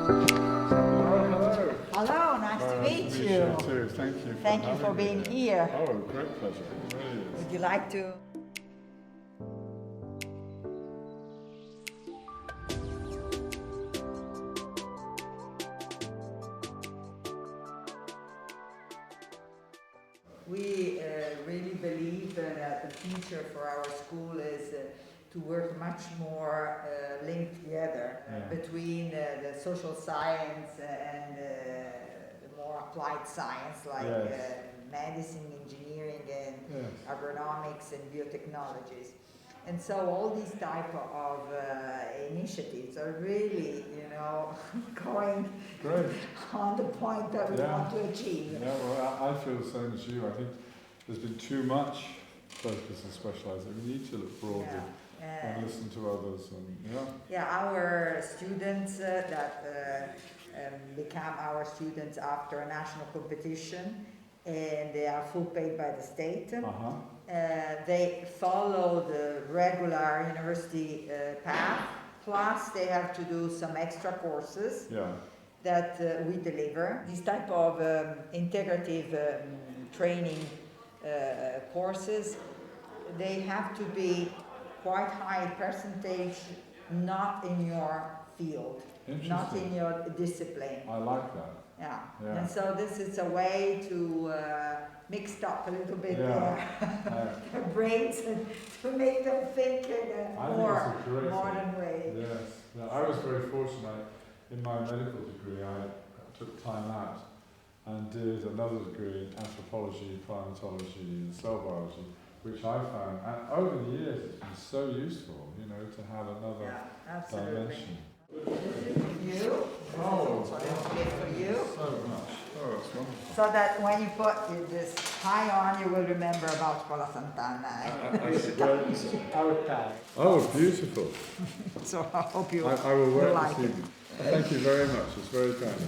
Hello, nice to meet you. Too. Thank you. Thank you for being here. Oh, great pleasure. It really is. Would you like to? We really believe that the future for our school is to work much more linked together between the social science and the more applied science like medicine, engineering, and agronomics and biotechnologies. And so all these type of initiatives are really, going on the point that we want to achieve. Yeah, well, I feel the same as you. I think there's been too much focus and specialising. We need to look broadly and listen to others. And our students that become our students after a national competition, and they are full paid by the state. They follow the regular university path, plus they have to do some extra courses that we deliver. These type of integrative training courses, they have to be quite high percentage not in your field, not in your discipline. I like that. Yeah, and so this is a way to mix up a little bit their brains and to make them think in a more modern way. Yes, I was very fortunate. In my medical degree, I took time out and did another degree in anthropology, primatology, and cell biology, which I found, and over the years, it's been so useful, to have another dimension. This is for you. Oh, so it's for you. So much. Oh, it's wonderful. So that when you put this tie on, you will remember about Scuola Sant'Anna. Our tie. Oh, beautiful. So I hope you I will wear it like this it. evening. Thank you very much. It's very kind.